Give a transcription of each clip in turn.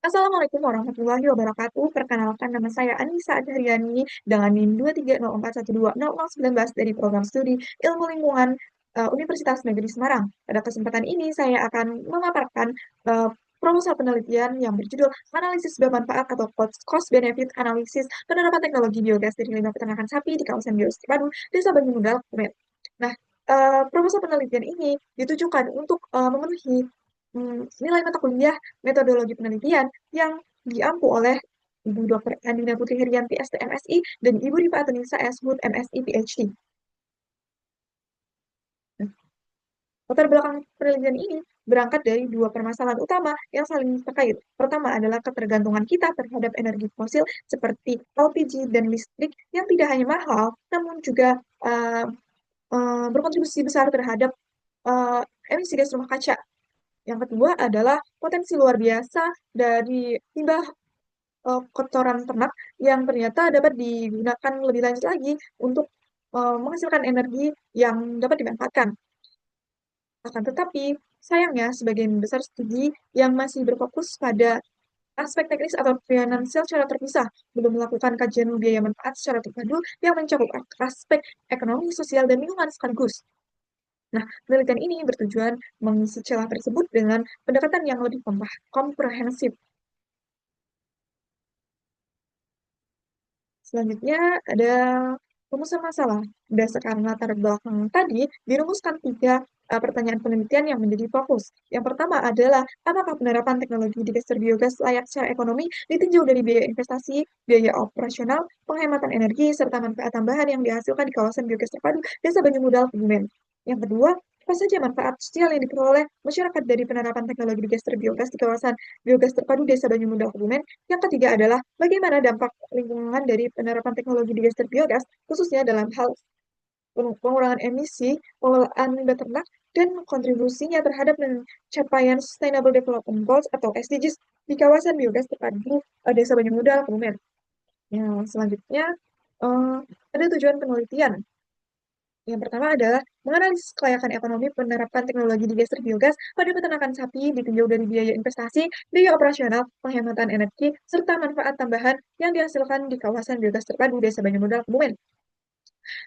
Assalamualaikum warahmatullahi wabarakatuh. Perkenalkan nama saya Anissa Adharyani dengan NIM 23041200019 dari program studi Ilmu Lingkungan Universitas Negeri Semarang. Pada kesempatan ini saya akan memaparkan eh, proposal penelitian yang berjudul Analisis Bermanfaat atau Cost Benefit Analysis Penerapan Teknologi Biogas dari Limbah Peternakan Sapi di kawasan Bios Terpadu, Desa Banyumundal, Kebumen. Nah, proposal penelitian ini ditujukan untuk memenuhi nilai mata kuliah metodologi penelitian yang diampu oleh Ibu Dr. Andina Putri Herianti STMSI dan Ibu Rifa Atunisa S. Hud MSI PhD. Nah, latar belakang penelitian ini berangkat dari dua permasalahan utama yang saling terkait. Pertama adalah ketergantungan kita terhadap energi fosil seperti LPG dan listrik yang tidak hanya mahal, namun juga uh, berkontribusi besar terhadap uh, emisi gas rumah kaca. Yang kedua adalah potensi luar biasa dari limbah kotoran ternak yang ternyata dapat digunakan lebih lanjut lagi untuk menghasilkan energi yang dapat dimanfaatkan. Akan tetapi, sayangnya sebagian besar studi yang masih berfokus pada aspek teknis atau finansial secara terpisah, belum melakukan kajian biaya manfaat secara terpadu yang mencakup aspek ekonomi, sosial, dan lingkungan sekaligus. Nah, penelitian ini bertujuan mengisi celah tersebut dengan pendekatan yang lebih komprehensif. Selanjutnya ada rumusan masalah. Berdasarkan latar belakang tadi, dirumuskan tiga pertanyaan penelitian yang menjadi fokus. Yang pertama adalah, apakah penerapan teknologi digester biogas layak secara ekonomi ditinjau dari biaya investasi, biaya operasional, penghematan energi, serta manfaat tambahan yang dihasilkan di kawasan biogas terpadu Desa Banyumudal, Kebumen. Yang kedua, apa saja manfaat sosial yang diperoleh masyarakat dari penerapan teknologi digester biogas di kawasan biogas terpadu Desa Banyumudal, Kebumen. Yang ketiga adalah bagaimana dampak lingkungan dari penerapan teknologi digester biogas, khususnya dalam hal pengurangan emisi, pengelolaan limbah ternak, dan kontribusinya terhadap pencapaian Sustainable Development Goals atau SDGs di kawasan biogas terpadu Desa Banyumudal, Kebumen. Yang selanjutnya, eh, ada tujuan penelitian. Yang pertama adalah menganalisis kelayakan ekonomi penerapan teknologi digester biogas pada peternakan sapi ditinjau dari biaya investasi, biaya operasional, penghematan energi, serta manfaat tambahan yang dihasilkan di kawasan biogas terpadu Desa Banyumodal, Kebumen.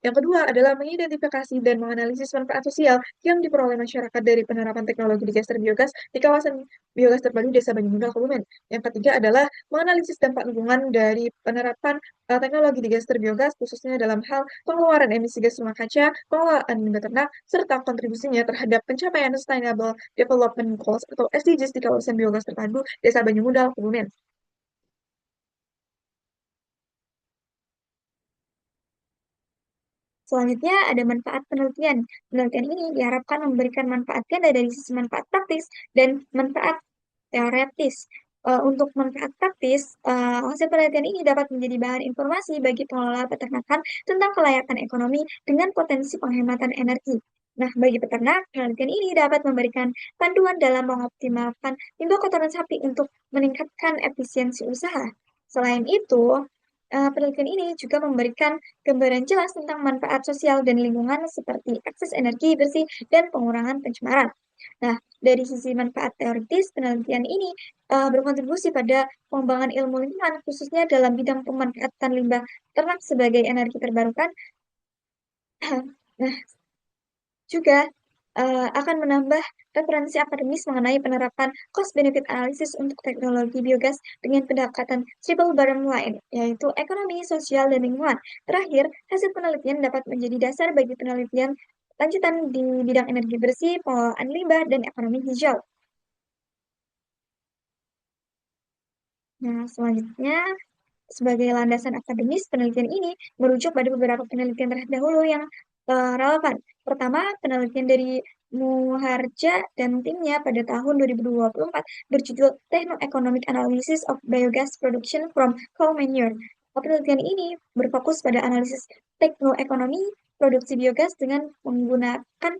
Yang kedua adalah mengidentifikasi dan menganalisis manfaat sosial yang diperoleh masyarakat dari penerapan teknologi digester biogas di kawasan biogas terpadu Desa Banyumundal, Kebumen. Yang ketiga adalah menganalisis dampak lingkungan dari penerapan teknologi digester biogas, khususnya dalam hal pengeluaran emisi gas rumah kaca, pengelolaan limbah ternak, serta kontribusinya terhadap pencapaian Sustainable Development Goals atau SDGs di kawasan biogas terpadu Desa Banyumundal, Kebumen. Selanjutnya ada manfaat penelitian. Penelitian ini diharapkan memberikan manfaat ganda dari sisi manfaat praktis dan manfaat teoretis. Untuk manfaat praktis, hasil penelitian ini dapat menjadi bahan informasi bagi pengelola peternakan tentang kelayakan ekonomi dengan potensi penghematan energi. Nah, bagi peternak, penelitian ini dapat memberikan panduan dalam mengoptimalkan limbah kotoran sapi untuk meningkatkan efisiensi usaha. Selain itu, penelitian ini juga memberikan gambaran jelas tentang manfaat sosial dan lingkungan seperti akses energi bersih dan pengurangan pencemaran. Nah, dari sisi manfaat teoritis, penelitian ini berkontribusi pada pengembangan ilmu lingkungan, khususnya dalam bidang pemanfaatan limbah ternak sebagai energi terbarukan. Nah, juga akan menambah referensi akademis mengenai penerapan cost-benefit analysis untuk teknologi biogas dengan pendekatan triple bottom line, yaitu ekonomi, sosial, dan lingkungan. Terakhir, hasil penelitian dapat menjadi dasar bagi penelitian lanjutan di bidang energi bersih, pengelolaan limbah, dan ekonomi hijau. Nah, selanjutnya, sebagai landasan akademis, penelitian ini merujuk pada beberapa penelitian terdahulu yang relevan. Pertama, penelitian dari Muharja dan timnya pada tahun 2024 berjudul Techno-Economic Analysis of Biogas Production from Cow Manure. Penelitian ini berfokus pada analisis teknoekonomi produksi biogas dengan menggunakan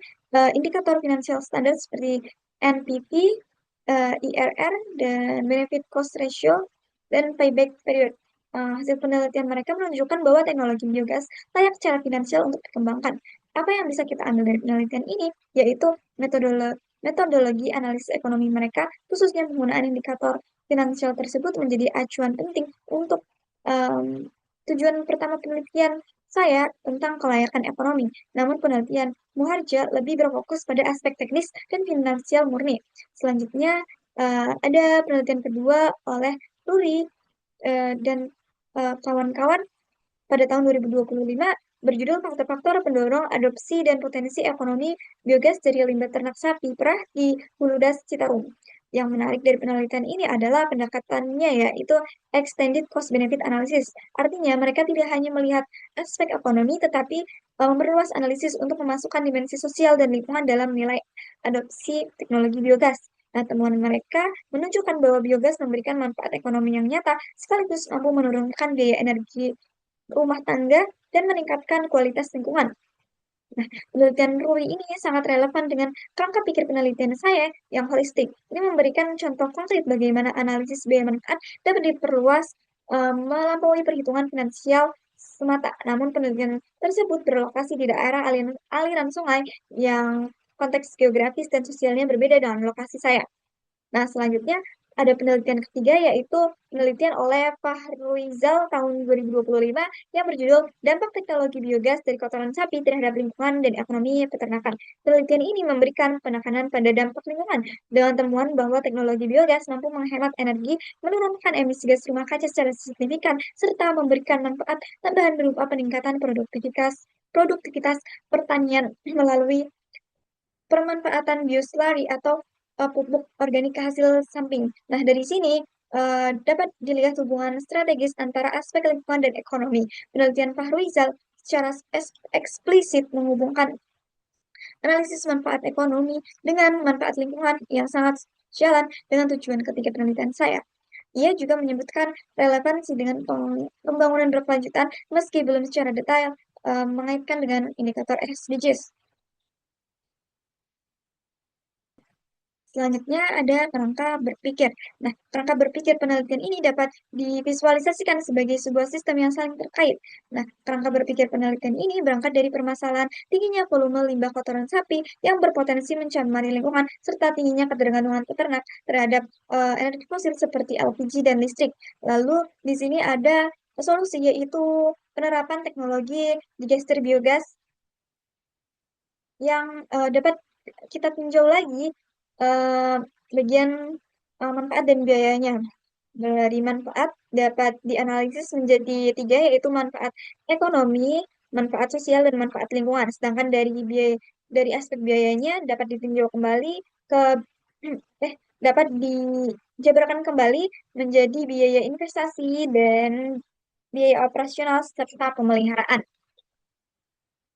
indikator finansial standar seperti NPV, IRR, dan Benefit Cost Ratio, dan Payback Period. Hasil penelitian mereka menunjukkan bahwa teknologi biogas layak secara finansial untuk dikembangkan. Apa yang bisa kita ambil dari penelitian ini, yaitu metodologi analisis ekonomi mereka, khususnya penggunaan indikator finansial tersebut menjadi acuan penting untuk tujuan pertama penelitian saya tentang kelayakan ekonomi. Namun penelitian Muharja lebih berfokus pada aspek teknis dan finansial murni. Selanjutnya ada penelitian kedua oleh Ruri dan kawan-kawan pada tahun 2025 berjudul Faktor-faktor pendorong adopsi dan potensi ekonomi biogas dari limbah ternak sapi perah di Huludas Citarum. Yang menarik dari penelitian ini adalah pendekatannya yaitu extended cost benefit analysis. Artinya mereka tidak hanya melihat aspek ekonomi tetapi memperluas analisis untuk memasukkan dimensi sosial dan lingkungan dalam nilai adopsi teknologi biogas. Nah, temuan mereka menunjukkan bahwa biogas memberikan manfaat ekonomi yang nyata sekaligus mampu menurunkan biaya energi rumah tangga dan meningkatkan kualitas lingkungan. Nah, penelitian Rui ini sangat relevan dengan kerangka pikir penelitian saya yang holistik. Ini memberikan contoh konkret bagaimana analisis biaya manfaat dapat diperluas melampaui perhitungan finansial semata. Namun penelitian tersebut berlokasi di daerah aliran sungai yang konteks geografis dan sosialnya berbeda dengan lokasi saya. Nah, selanjutnya ada penelitian ketiga yaitu penelitian oleh Fahruizal tahun 2025 yang berjudul Dampak Teknologi Biogas dari Kotoran Sapi Terhadap Lingkungan dan Ekonomi Peternakan. Penelitian ini memberikan penekanan pada dampak lingkungan dengan temuan bahwa teknologi biogas mampu menghemat energi, menurunkan emisi gas rumah kaca secara signifikan, serta memberikan manfaat tambahan berupa peningkatan produktivitas pertanian melalui pemanfaatan bioslari atau pupuk organik hasil samping. Nah, dari sini dapat dilihat hubungan strategis antara aspek lingkungan dan ekonomi. Penelitian Fahruizal secara eksplisit menghubungkan analisis manfaat ekonomi dengan manfaat lingkungan yang sangat jalan dengan tujuan ketiga penelitian saya. Ia juga menyebutkan relevansi dengan pembangunan berkelanjutan meski belum secara detail mengaitkan dengan indikator SDGs. Selanjutnya ada kerangka berpikir. Nah, kerangka berpikir penelitian ini dapat divisualisasikan sebagai sebuah sistem yang saling terkait. Nah, kerangka berpikir penelitian ini berangkat dari permasalahan tingginya volume limbah kotoran sapi yang berpotensi mencemari lingkungan serta tingginya ketergantungan peternak terhadap energi fosil seperti LPG dan listrik. Lalu di sini ada solusi yaitu penerapan teknologi digester biogas yang dapat kita tinjau lagi eh, bagian manfaat dan biayanya. Dari manfaat dapat dianalisis menjadi tiga, yaitu manfaat ekonomi, manfaat sosial, dan manfaat lingkungan. Sedangkan dari aspek biayanya dapat ditinjau kembali ke dapat dijabarkan kembali menjadi biaya investasi dan biaya operasional serta pemeliharaan.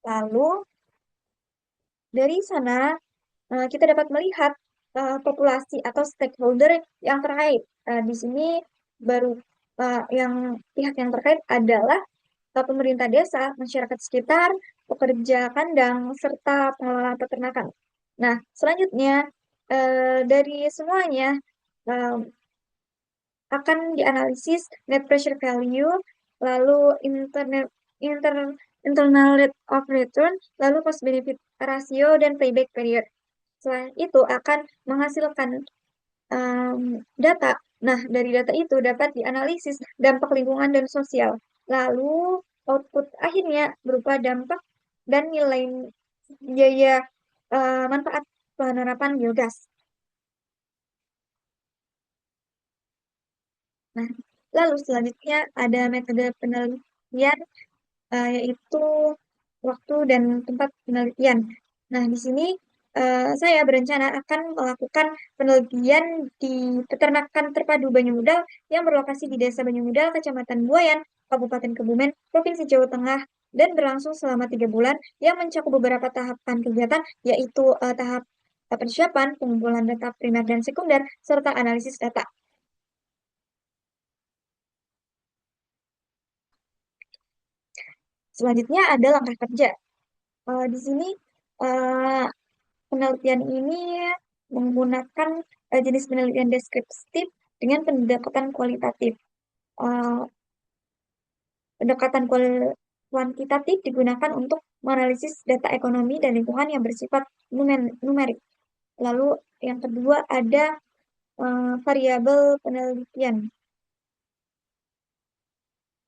Lalu dari sana kita dapat melihat populasi atau stakeholder yang terkait. Di sini baru yang pihak yang terkait adalah pemerintah desa, masyarakat sekitar, pekerja kandang, serta pengelola peternakan. Nah, selanjutnya dari semuanya eh, akan dianalisis net pressure value, lalu internal rate of return, lalu cost benefit ratio, dan payback period. Selain itu akan menghasilkan data. Nah, dari data itu dapat dianalisis dampak lingkungan dan sosial. Lalu output akhirnya berupa dampak dan nilai biaya manfaat penerapan biogas. Nah, lalu selanjutnya ada metode penelitian yaitu waktu dan tempat penelitian. Nah, di sini saya berencana akan melakukan penelitian di peternakan terpadu Banyumudal yang berlokasi di Desa Banyumudal, Kecamatan Buayan, Kabupaten Kebumen, Provinsi Jawa Tengah, dan berlangsung selama 3 bulan yang mencakup beberapa tahapan kegiatan, yaitu tahap persiapan, pengumpulan data primer dan sekunder, serta analisis data. Selanjutnya ada langkah kerja. Di sini eh, penelitian ini menggunakan jenis penelitian deskriptif dengan pendekatan kualitatif. Eh, pendekatan kuantitatif digunakan untuk menganalisis data ekonomi dan lingkungan yang bersifat numerik. Lalu yang kedua ada variabel penelitian.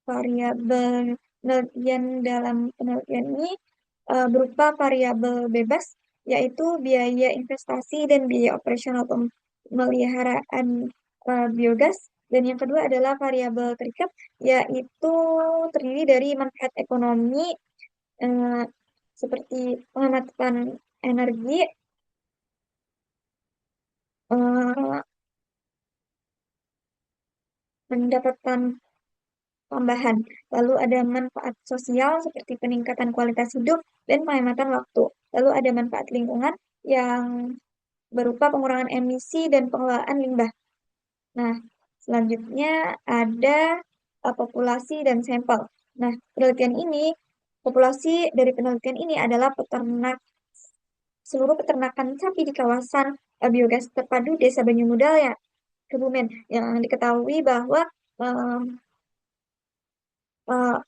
Variabel penelitian dalam penelitian ini berupa variabel bebas, yaitu biaya investasi dan biaya operasional pemeliharaan biogas. Dan yang kedua adalah variabel terikat, yaitu terdiri dari manfaat ekonomi eh, seperti pengamatan energi, eh, pendapatan tambahan. Lalu ada manfaat sosial seperti peningkatan kualitas hidup dan penghematan waktu. Lalu ada manfaat lingkungan yang berupa pengurangan emisi dan pengelolaan limbah. Nah, selanjutnya ada populasi dan sampel. Nah, populasi dari penelitian ini adalah seluruh peternakan sapi di kawasan biogas terpadu Desa Banyumudal ya, Kebumen, yang diketahui bahwa em, eh,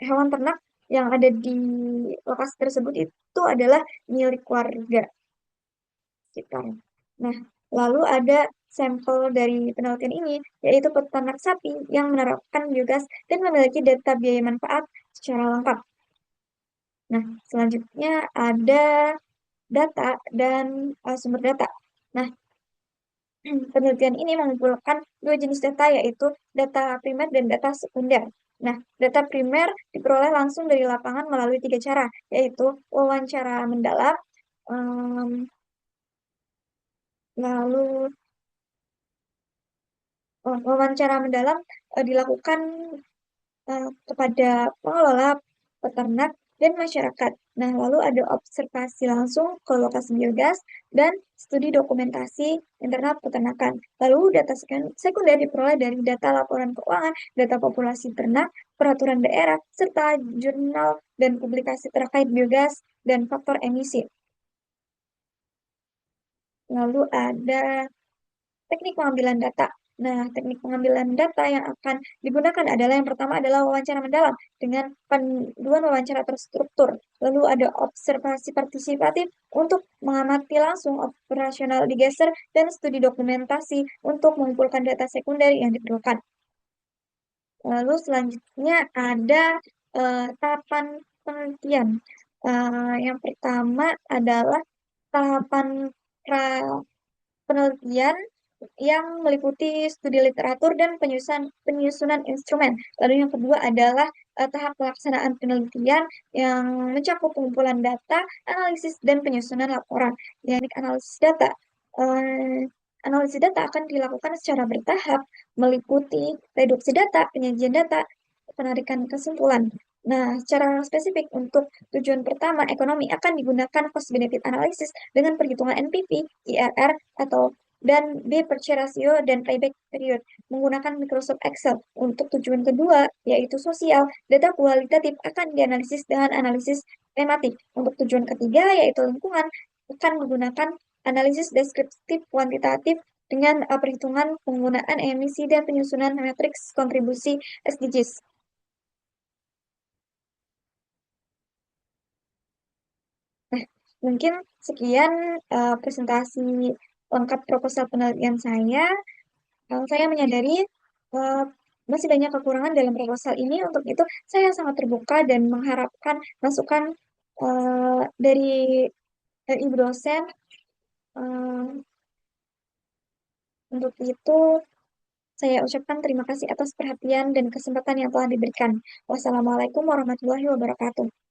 hewan ternak yang ada di lokasi tersebut itu adalah milik warga sekitar. Nah, lalu ada sampel dari penelitian ini, yaitu peternak sapi yang menerapkan biogas dan memiliki data biaya manfaat secara lengkap. Nah, selanjutnya ada data dan sumber data. Nah, penelitian ini mengumpulkan dua jenis data, yaitu data primer dan data sekunder. Nah, data primer diperoleh langsung dari lapangan melalui tiga cara, yaitu wawancara mendalam, em, lalu wawancara mendalam dilakukan kepada pengelola, peternak, dan masyarakat. Nah, lalu ada observasi langsung ke lokasi biogas dan studi dokumentasi internal peternakan. Lalu data sekunder diperoleh dari data laporan keuangan, data populasi ternak, peraturan daerah, serta jurnal dan publikasi terkait biogas dan faktor emisi. Lalu ada teknik pengambilan data. Nah, teknik pengambilan data yang akan digunakan adalah yang pertama adalah wawancara mendalam dengan panduan wawancara terstruktur. Lalu ada observasi partisipatif untuk mengamati langsung operasional digeser dan studi dokumentasi untuk mengumpulkan data sekunder yang diperlukan. Lalu selanjutnya ada tahapan penelitian. Yang pertama adalah tahapan pra penelitian yang meliputi studi literatur dan penyusunan instrumen. Lalu yang kedua adalah tahap pelaksanaan penelitian yang mencakup pengumpulan data, analisis, dan penyusunan laporan. Teknik analisis data. Eh, Analisis data akan dilakukan secara bertahap, meliputi reduksi data, penyajian data, penarikan kesimpulan. Nah, secara spesifik untuk tujuan pertama, ekonomi akan digunakan cost benefit analysis dengan perhitungan NPV, IRR, atau dan B purchase ratio dan payback period menggunakan Microsoft Excel. Untuk tujuan kedua, yaitu sosial, data kualitatif akan dianalisis dengan analisis tematik. Untuk tujuan ketiga, yaitu lingkungan, akan menggunakan analisis deskriptif kuantitatif dengan perhitungan penggunaan emisi dan penyusunan matriks kontribusi SDGs. Nah, mungkin sekian presentasi lengkap proposal penelitian saya. Saya menyadari uh, masih banyak kekurangan dalam proposal ini. Untuk itu, saya sangat terbuka dan mengharapkan masukan dari Ibu dosen. Uh, untuk itu, saya ucapkan terima kasih atas perhatian dan kesempatan yang telah diberikan. Wassalamualaikum warahmatullahi wabarakatuh.